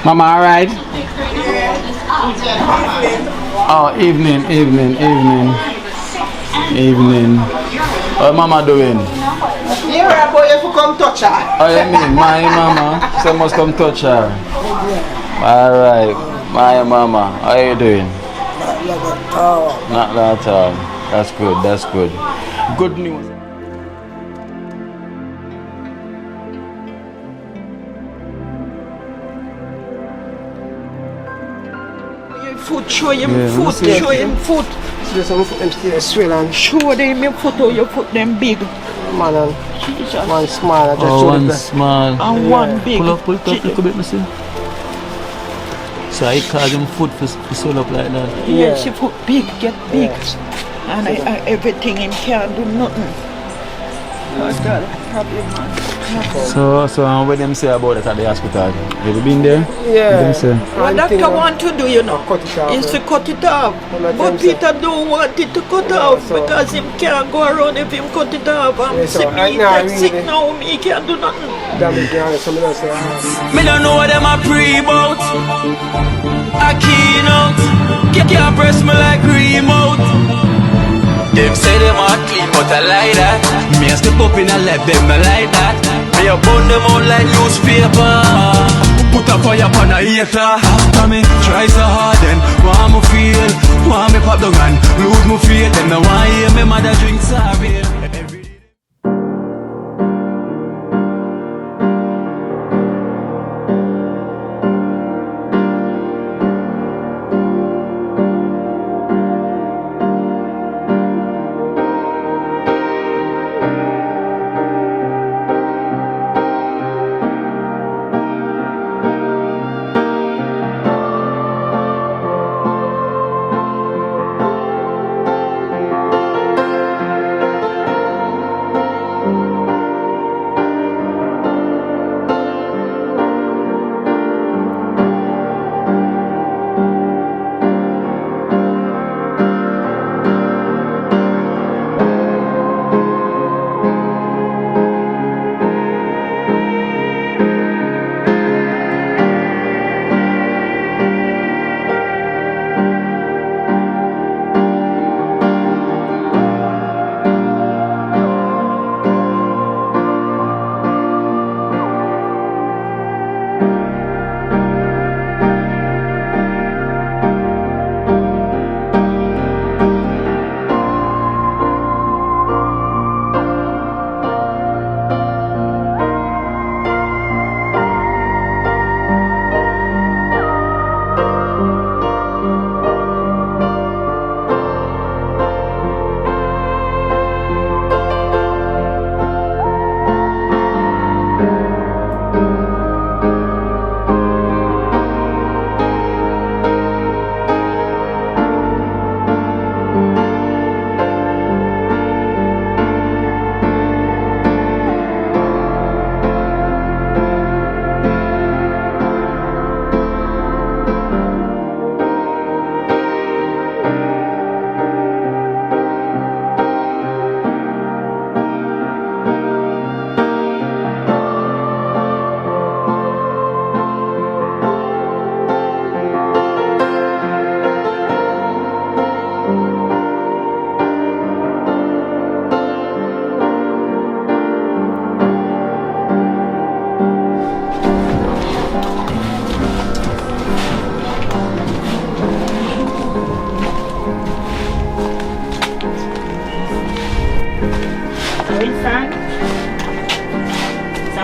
Mama, alright? Oh, evening. What Mama doing? Yeah, boy, if you come touch her. Oh, you mean my Mama? So must come touch her. Alright, my Mama, how are you doing? Not at all. That's good. Good news. Show him foot. Just some foot them still swell. Show them your foot or your foot them big. Man, one small. One small. And one big. Pull it up a little bit, see. So I call them foot for swell up like that. Yes, your foot big, get big. And everything him can't do nothing. Oh God, probably man. So what them say about that at the hospital? Have you been there? Yeah. What doctor want to do, you know, is to cut it off. But Peter don't want it to cut off because him can't go around if him cut it off. I'm sick now, he can't do nothing. Me don't know what them a pre about. A Kino, can't press me like remote. Them say them are clean, but I like that. Me a step up in a left, them I like that. Me a burn them out like newspaper. Put a fire upon a hater. After me, try so hard then want me feel, want me pop down and lose my faith. Them no want hear me mother drink sorry.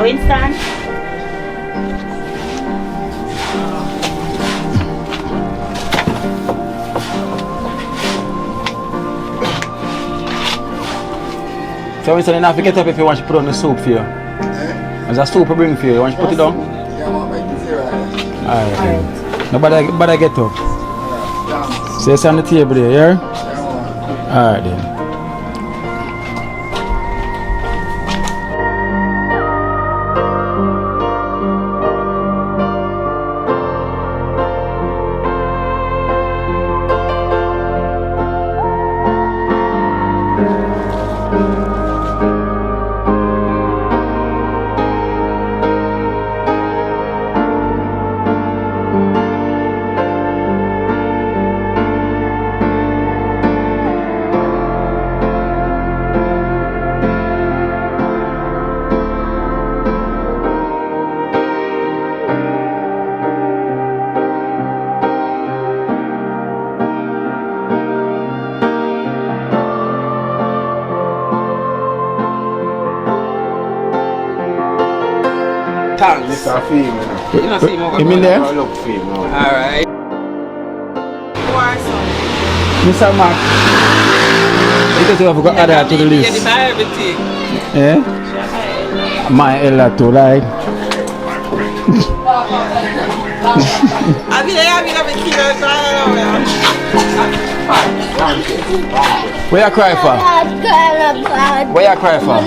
Winston. So Winston, you have to get up if you want to put on the soup for you. There's a soup I bring for you. You want to put it down? Alright. Nobody get up. So it's on the table there, yeah? Alright then. thanks. This a film, you know. You know, see me You mean there? I look film now. Alright. Mr. Mark. You just have to add that to the list. Everything. Yeah? My Ella too, like. I mean, Where you cry for? Where you cry for?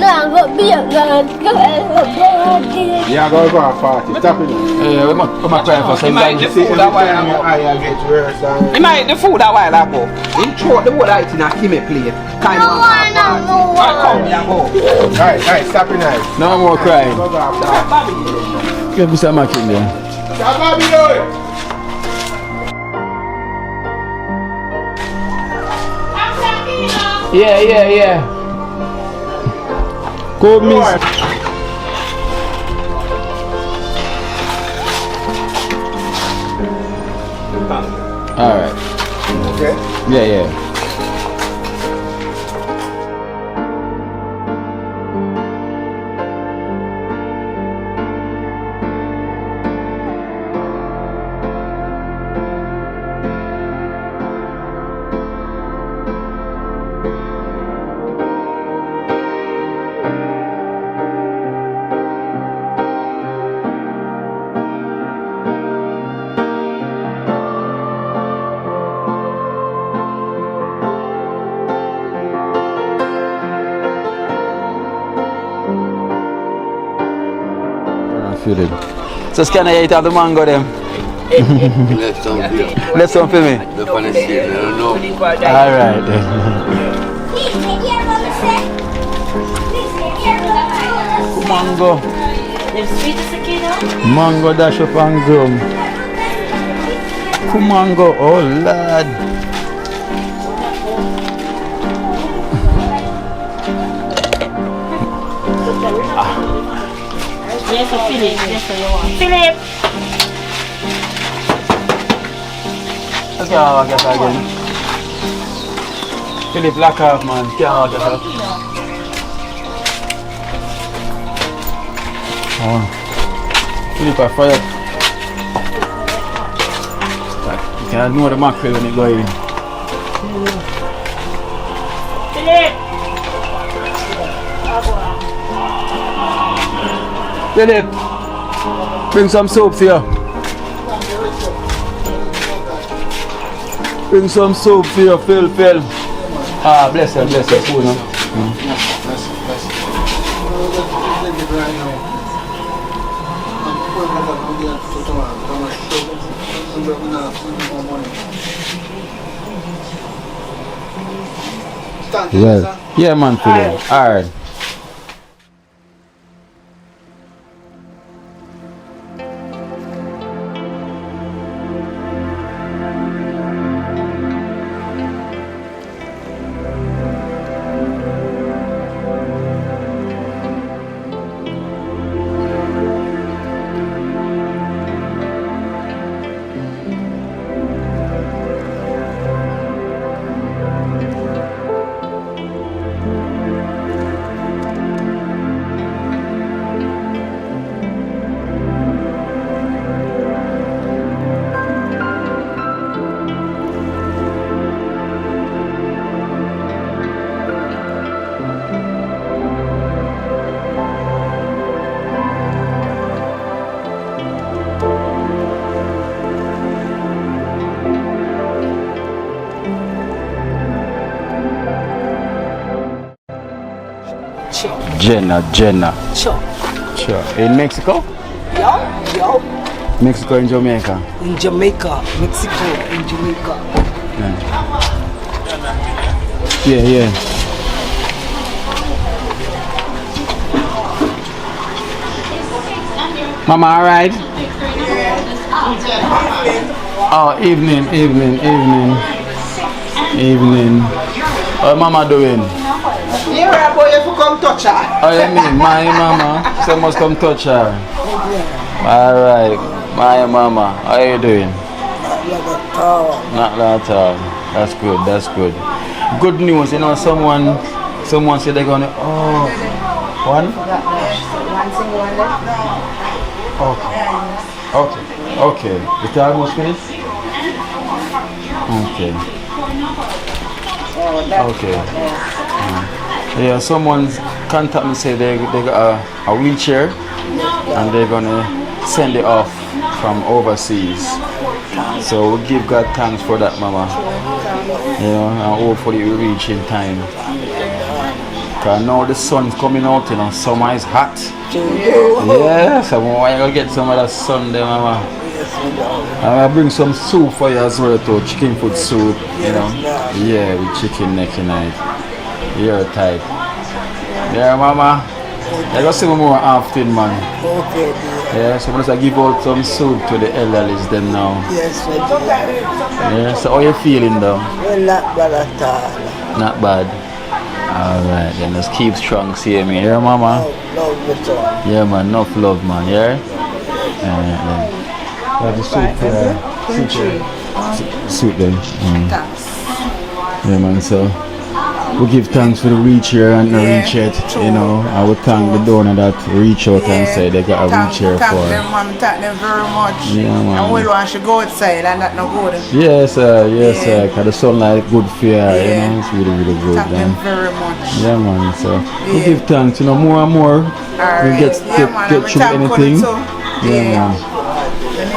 Yeah, go for a party. Stop it. Yeah, we might cry for some might time. the food a while Your ago. eye get worse and He might eat the food a while ago. He throw the whole item in a Kimi plate. Kind of I come here go. Right, stop it now. No more crying. Go for a party. Give Mr. Mark in there. Stop Babylon! Yeah. Go, miss. Alright. Okay. Yeah. So can I eat out the mango them? Let's don't feel. Let's don't feel me. The funny shit, I don't know. Alright. Mango. Them sweet as a Kino? Mango dash up and gum. Mango, oh lad. Yes, so Philip. Yes, so you want. Philip! Let's go get that again. Philip, lock off, man. Can't get up. Oh. Philip, I fire. You can know the mackerel when it go in. Philip! Philip, bring some soap for you. Bring some soap for you, Phil. Ah, bless you, food, no? Well, yeah, man, Philip. Alright. Jenna. Sure. In Mexico? Yo. Mexico and Jamaica. In Jamaica. Mexico. In Jamaica. Yeah. Mama, alright? Oh, evening. What Mama doing? Yeah, boy, if you come touch her. Oh, you mean my mama? So must come touch her. Alright, my mama, how you doing? Not at all. That's good. Good news, you know, someone said they're gonna, one single one left. Okay. It's almost finished? Okay. Okay. Yeah, someone's contact me say they got a wheelchair and they're gonna send it off from overseas. So we give God thanks for that, Mama. You know, and hopefully we reach in time. Cause now the sun's coming out, you know, summer is hot. Yeah, so I'm gonna get some of that sun there, Mama. I'm gonna bring some soup for you as well too, chicken foot soup, you know. Yeah, with chicken neck tonight. You're tight. Yeah, Mama. I got some more often, man. Okay, dear. Yeah, so I'm gonna give out some soup to the elderlies them now. Yes, my dear. Yeah, so how you feeling though? Well, not bad at all. Not bad. Alright, then just keep strong, see me. Yeah, Mama? Love you, sir. Yeah, man, enough love, man, yeah? Then. Have the soup soup then. Thanks. Yeah, man, so we give thanks for the wheelchair and the reach it, you know. I would thank the donor that reach out and say they got a wheelchair thank for them, man. Thank them very much. Yeah, man. And we want to go outside and that no good. Yes, sir, because the sunlight good for you, you know, it's really, really good. Thank them very much. Yeah, man, so we give thanks, you know, more and more. We Alright. get through anything. Yeah, man.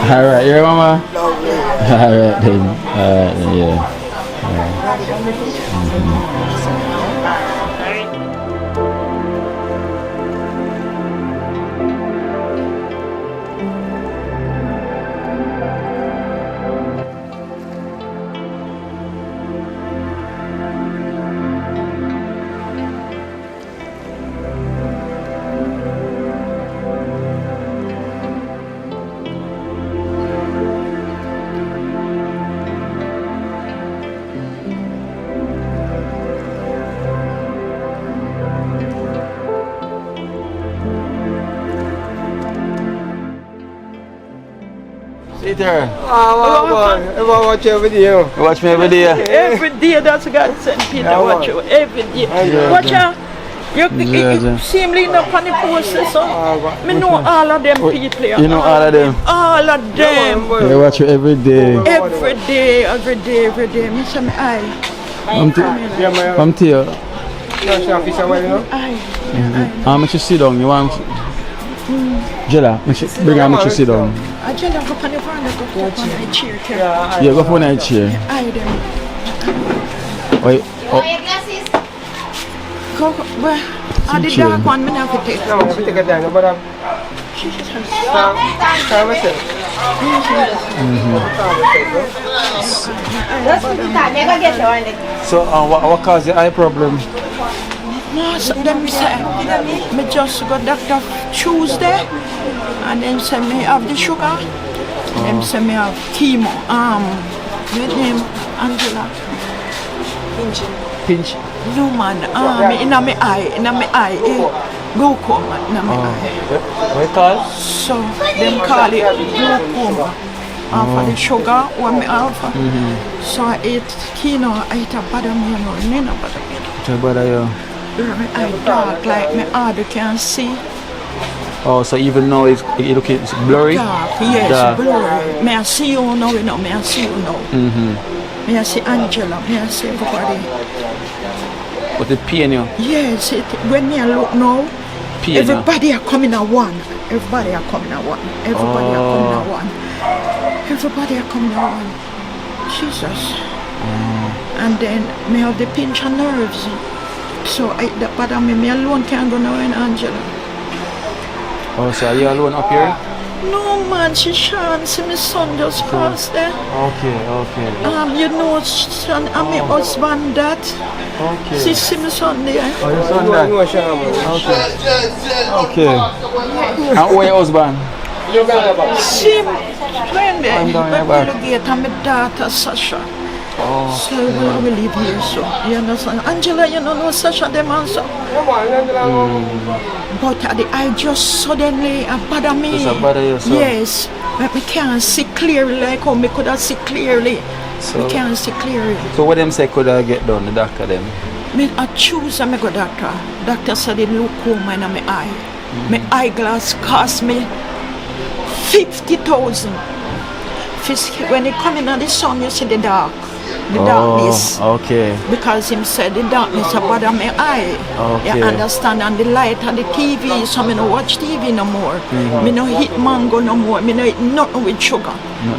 Alright, yeah, Mama? Alright then, yeah. Sit there. I watch every day. You watch me every day. Every day that's God sent Peter watch you. Every day. Watch out. You seem like up on the posts, so I know all of them people. You know all of them? All of them. I watch you every day. Every day. Me say me eye. Come to you. Eye. How much you sit down? You want Jella, bring how much you sit down. I just go on the veranda, go up on my chair. Yeah, go for my chair. Eye them. Wait. Oh. Go, where? The dark one, me have to take. No, we take it down, but So, what caused the eye problem? No, so them say, me just got doctor Tuesday, and then say me have the sugar, them say me have chemo. With name Angela. Pinch. No man, me in my eye, glaucoma in my eye. What call? So them call it glaucoma. For the sugar when me have. So I eat Kino, I eat a bottom, you know, none of bottom. It's about you. My eye dark, like my eye can see. Oh, so even now it's blurry? Dark, yes, blurry. May I see you now, you know, may I see you now. May I see Angela, may I see everybody. But it pain you? Yes, when me I look now, Pain everybody are coming at one. Everybody are coming at one. Everybody are coming at one. Everybody are coming at one. Jesus. And then me have the pinch of nerves. So that part of me alone can't go now in Angela. Oh, so are you alone up here? No man, she shan't see my son just passed there. Okay. You know, son, and my husband that. Okay. She see my son there. Oh, your son that? Okay. And where your husband? See, when they relocate and my daughter Sasha. So we live here, so you understand. Angela, you know Sasha them also. But I just suddenly bother me. Just bother you, so? Yes, but we can't see clearly like how we could have see clearly. So, we can't see clearly. So what them say could I get done, the doctor them? I choose and I go doctor. Doctor said the glaucoma in my eye. My eyeglass cost me 50,000. When he come in on the sun, you see the darkness. Okay. Because him said the darkness about my eye. Okay. You understand? And the light and the TV, so me no watch TV no more. Me no eat mango no more. Me no eat nothing with sugar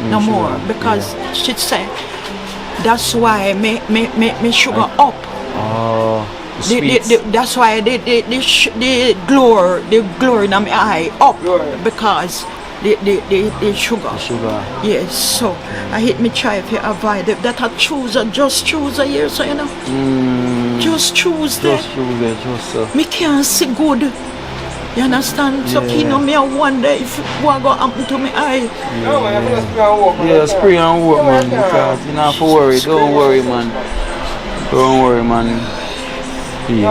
no more. Because she said that's why me sugar up. Oh. That's why the glory in my eye up because the sugar. Yes, so I hate me try if you avoid it. That I just choose a year, so you know. Just choose that. Just choose it, just me can't see good. You understand? So Kino, me I wonder if what go happen to my eye. Yeah, spray and walk, man. Because you don't have to worry. Don't worry, man. Don't worry, man. Please.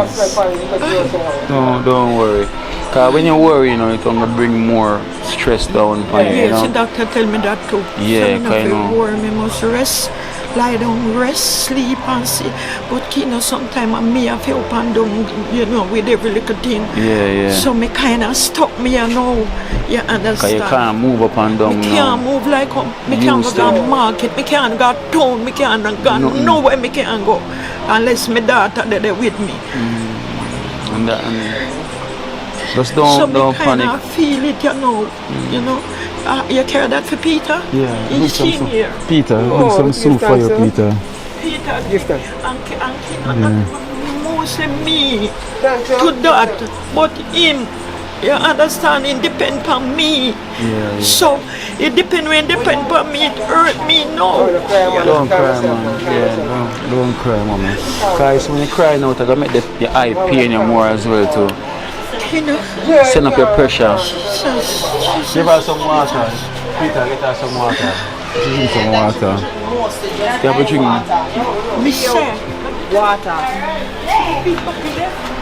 Don't worry. Because when you worry, you know, it's going to bring more stress down on you, you know? Yes, the doctor tell me that too. Yeah, so I know. Worry, me must rest, lie down, rest, sleep and see. But Kino, sometimes me I feel up and down, you know, with every little thing. Yeah. So me kind of stuck me, you know. You understand? Because you can't move up and down now. Me can't move like me can't go to market, me can't go town, me can't go nowhere me can't go. Unless my daughter there with me. Just don't panic. I feel it, you know. You know. You carry that for Peter? Yeah. He's here. Peter, bring some soup for you, Peter. Peter, mostly me to that, but him. You understand? It depends on me. Yeah. So it depends when it depends on me. It hurt me now. Don't cry, man. Yeah, don't cry, mama. Because when you cry now, it's going to make your eye pain you more as well too. You know, send up your pressure. Jesus. Give her some water. Peter, get her some water. Drink some water. You have a drink? Me say. Water.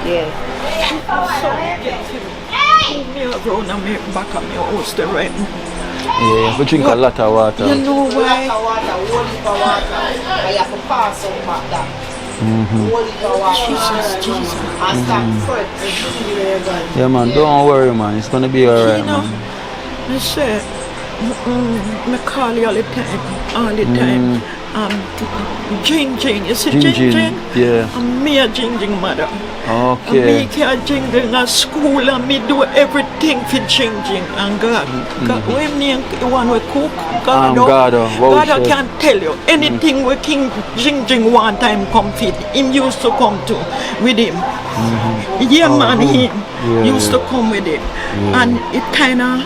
Yeah. Me around and me back on my house there right now. Yeah, you have to drink a lot of water. You know why? Jesus. Yeah, man, don't worry, man. It's gonna be alright, man. I say, me call you all the time. Jing. You see Jing? Yeah. And me a Jing mother. Okay. And me can Jing at school and me do everything for Jing. And God, when me one we cook, God can tell you anything we King Jing one time come feed. Him used to come to with him. Yeah, man, he used to come with him. And it kind of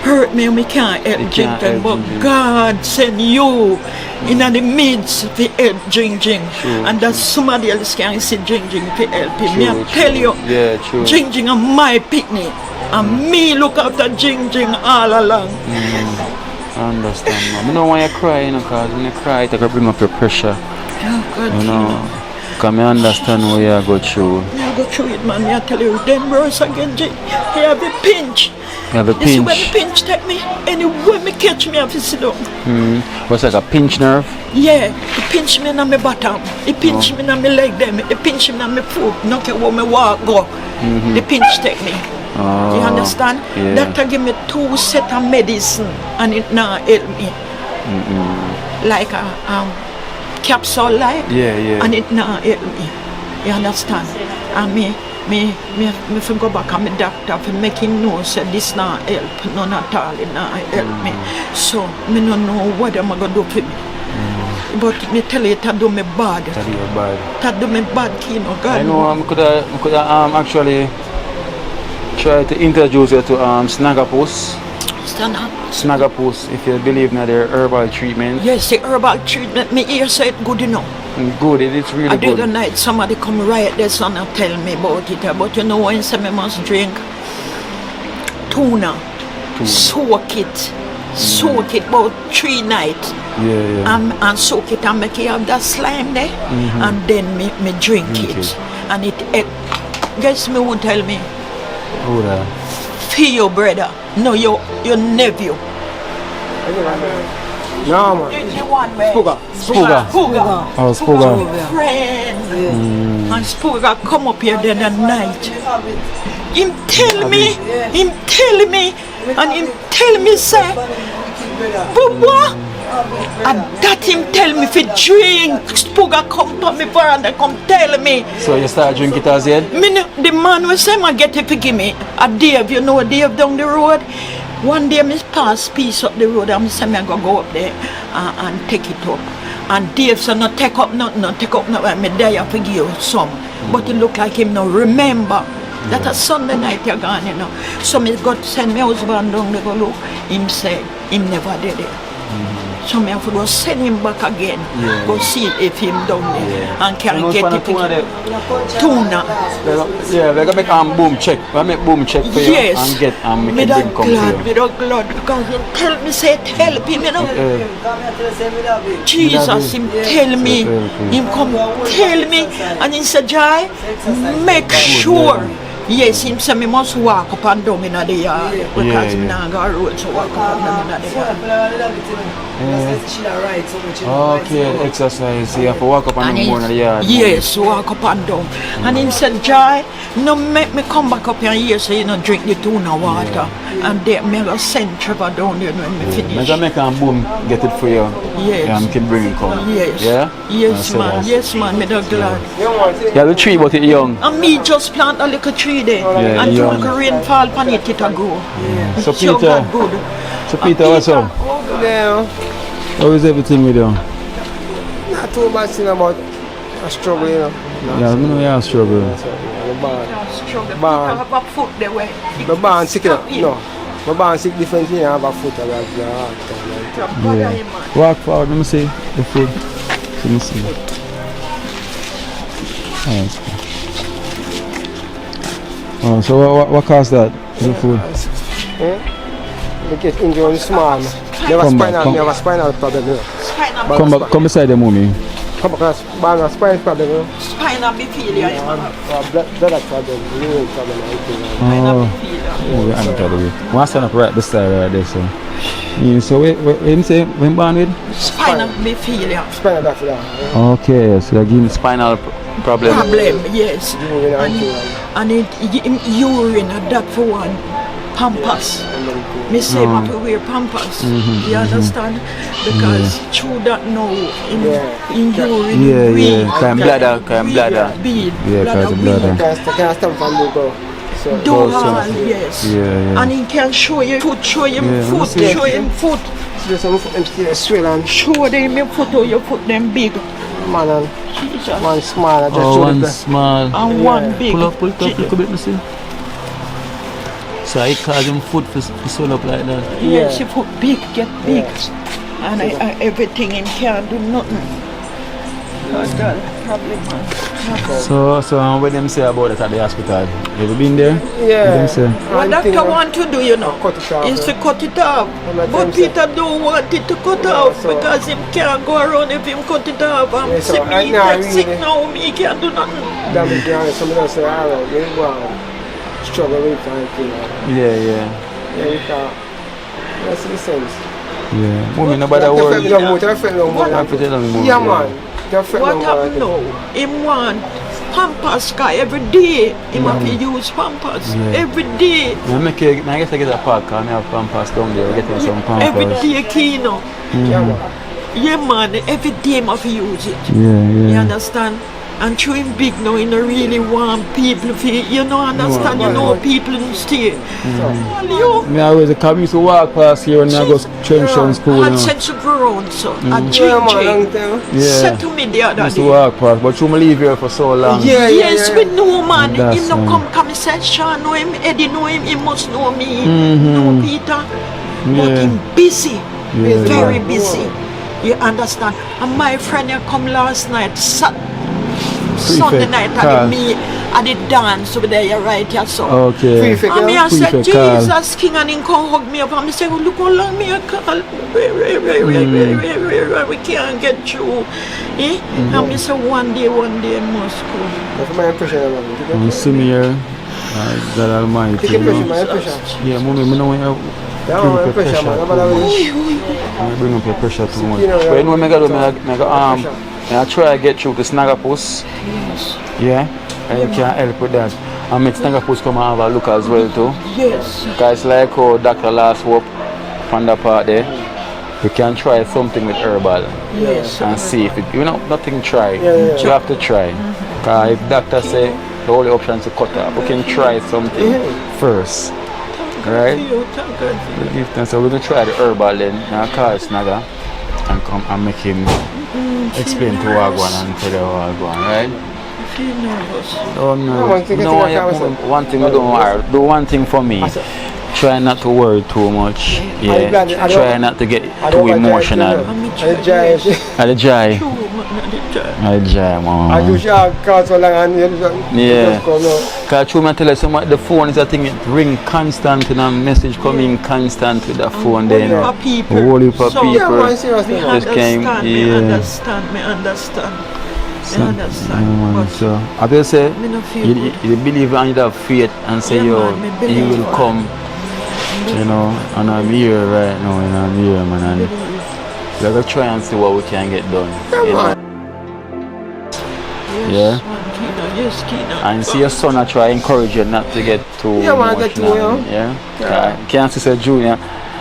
hurt me, we can't help Jing, but God send you in the midst to help Jing. And that somebody else can see Jing to help him. I tell you, Jing is my picnic. And me look after Jing all along. I understand, man. I know when you cry, you know, because when you cry, it can bring up your pressure. You know, because I understand what you go through. I go through it, man. I tell you, then worse again, Jing. He have a pinch. You have a pinch. You see when the pinch take me, anywhere me catch me, I have to sit down. What's like a pinch nerve? Yeah, he pinch me in my bottom. He pinch me in my leg them. He pinch me in my foot. Not care where me walk go. The pinch take me. You understand? Yeah. Doctor give me 2 sets of medicine and it now help me. Like a capsule like. Yeah. And it now help me. You understand? And me go back and my doctor to make him know say this not help, none at all, it not help me. So me don't know what I'm gonna do for me. But me tell you that do me bad. That do me bad, Kino. God. I know I could actually try to introduce you to Snagapus. Snagapus, if you believe in their herbal treatment. Yes, the herbal treatment, me ear said good enough. Good, it's really good. The other night somebody come right there and tell me about it. But you know when I must drink tuna. Soak it about 3 nights. And soak it and make it have that slime there. And then me drink it. And it guess me won't tell me. Who that? For your brother. No, your nephew. No, man. Spooga. Oh, Spooga. Friend. And Spooga come up here the other night. Him tell me And him tell me, say, but what? And that him tell me fi drink. Spooga come to me and come tell me. So you start drinking it as yet? The man will say, I get it to give me. A Dave, you know Dave down the road? One day I pass piece up the road and I say I go up there and take it up. And Dave said, no take up nothing, no take up nothing. I die for give you some. But it look like him now remember. That a Sunday night you're gone, you know. So me got to send my husband down there go look. Him say, him never did it. So me have to go send him back again. Go see if him down there and can get it. Tuna. Yeah, we're gonna make boom check. We'll make boom check for you and get make it bring come to you. Me glad because he tell me say help him, you know. Jesus him tell me, him come tell me and he said, Jai, make sure. Yes, him say me must walk up and down in the yard because me not got road to walk up and down in the yard. Okay, exercise. You have to walk up and down in the yard. Yes, walk up and down. And him said, Jai, no make me come back up here so you know drink the tuna water. And they me go send Trevor down there when me finish. Maybe make a boom get it for you. Yes. And keep bringing come. Yes. Yeah? Yes, man. Yes, man. Me da glad. Yeah, the tree but it young. And me just plant a little tree there. And young. to rain fall upon it, it'll grow. So It show Peter, God good. so Peter, what's up? Yeah. How is everything with you? Not too much thing about a struggle, you know. Yeah, I know you are struggling. Struggle. Barn. Have a foot there way. My barn sick, no. My barn sick different thing, I have a foot about the heart. Yeah. Walk forward, let me see the food. Let me see. Oh, so what caused that? The food? I get injured small. Never spinal, never spinal problem. You know. Come beside the mommy. Come across spinal problem. You know. Spinal failure. Blood problem, renal problem, everything. Oh, we understand it. One stand up right beside right there, so. Yeah, so when say when born with? Spinal failure. Spinal doctor. Okay, so they give him spinal problem. Yes. And it urine and that for one. Pampers. Me say what to wear pampers. You understand? Because through that now in urine. Yeah. Crime bladder. Bead. Yeah, cause of bladder. Can I stand from you go? Yes. Yeah. And he can show you foot, show him foot, show him foot. There's some foot still swell and show them your foot or your foot them big. Man and one small. I just one small. And one big. Pull it up a little bit, me see. So I cause him foot for swell up like that. Yes, your foot big, get big. And everything him can't do nothing. That's the problem, man. So what them say about it at the hospital? Have you been there? Yeah. What them say? What doctor want to do, you know, is to cut it off. But Peter don't want it to cut off because him can't go around if him cut it off. And see me get sick now, he can't do nothing. Somebody else say, alright, you go on. Struggle with anything. Yeah. That's the sense. Yeah. Woman, nobody worry. Yeah, man. What happened now? Him want Pampers guy every day. Him have to use Pampers every day. I guess I get a pack and I have Pampers down there. Getting some Pampers. Every day, Kino. Yeah, man. Every day him have to use it. Yeah. You understand? And through him big now, he don't really want people to, you know, understand, you know, people in the state. Me always come used to walk past here when I go Trenchon school. I had sense to grow on, so I drink. Said to me the other used day. to walk past, but you leave here for so long. Yes, we know, man. He no come and say, Sean know him, Eddie know him, he must know me. Know Peter. But him busy, very busy. You understand? And my friend here come last night, Sunday night at me at the dance over there, you're right, yeah, so. Okay. And me I said, Jesus King, and he come hug me up and me say, look how long me I call. We can't get through. And me say, one day must come. That's my impression. You see me here, God Almighty. Take a pressure, my pressure. Yeah, mommy, I know when you bring up your pressure. Bring up your pressure too much. But you know what I I try to get through the snagger post. Yes. Yeah, and you can help with that. And make Snagger Puss come and have a look as well too. Yes. Because like how Dr. Last Hope from the part there, you can try something with herbal. Yes. And see if it, you know, nothing try. Yeah. You have to try. Because if doctor say the only option is to cut off, we can try something first. Right? So we're going to try the herbal then. And call Snagger and come and make him explain to Wagwan and tell you Wagwan, right? I feel nervous. Oh no. One thing we don't worry. Do one thing for me. Try not to worry too much. Yeah. Try not to get too emotional. At the jai. Man. I do share cards so long and yeah. Because I tell you something, the phone is a thing, it ring constant and a message coming constant with the phone there, you know. Whole heap of people. Me understand. So I will say you believe and you have faith and say yo, he will come, you know, and I'm here right now, and I'm here, man, and we're going to try and see what we can get done. You know? Yes, Kino. And see your son, I try encourage you not to get too emotional. Can't see say Junior,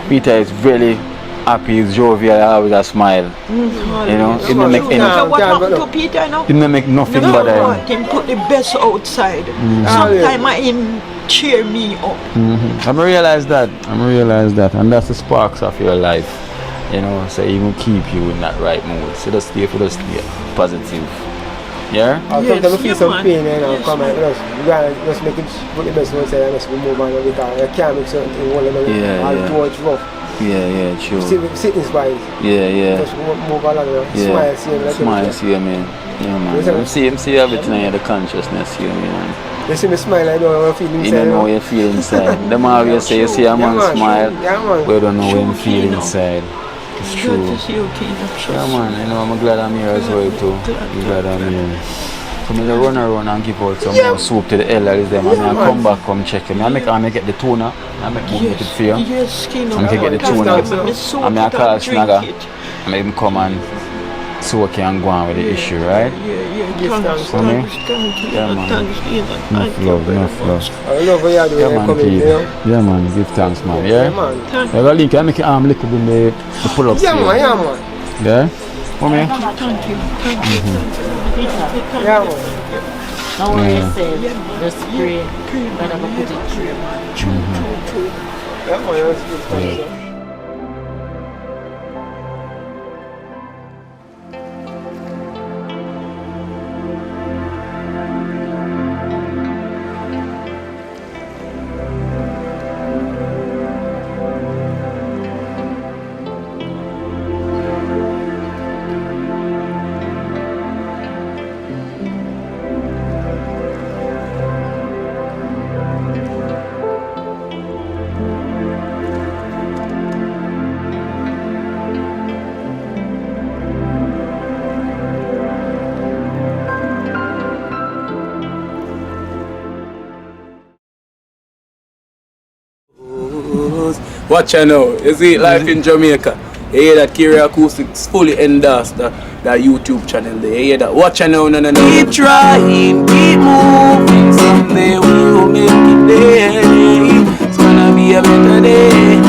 Peter is really happy, he's jovial, always a smile. You know, it don't make anything. What happened to Peter now? It don't make nothing but him put the best outside. Sometimes I him cheer me up. I realize that, and that's the sparks of your life. You know, so he will keep you in that right mood. So just stay positive. Yeah? Sometimes I feel some pain, you know, come and just make it put the best one side and just move on every time. I can't make certain things all too much rough. Yeah, true. Sit inspired. Yeah. Just move along, smile, see him. Yeah, man. See everything in the consciousness here, man. You see me smile, I know how I feel inside. You don't know how you feel inside. Them always say you see a man smile, but you don't know how you feel inside. It's true. Good to see you, Kino. Yeah, man. You know, I'm glad I'm here as well, too. I'm glad I'm here. So I'm going to run around and give out some more soup to the elders. Them, and I come back, come check him. I get the tuna. I make it for you. Yes, Kino. I get the tuna. I call Snagger. I make him come and soak and go on with the issue, right? Thanks. Yeah, man. Enough love. I love what you're doing. Yeah, man, yeah, man. Give thanks, man. Yeah? Man. I got link. I make your arm little bit the pull up. Yeah, man. Yeah? Come here. Thank you. Yeah, man. Now when you say the spray, then I'm going to put it through. Yeah, man. Yeah. Watch out now, you see life in Jamaica. You hear that Kiri Acoustics fully endorsed that YouTube channel there. You hear that? Watch out now, no. Keep trying, keep moving. Someday we will make it there. It's gonna be a better day.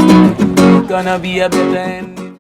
Gonna be a better end.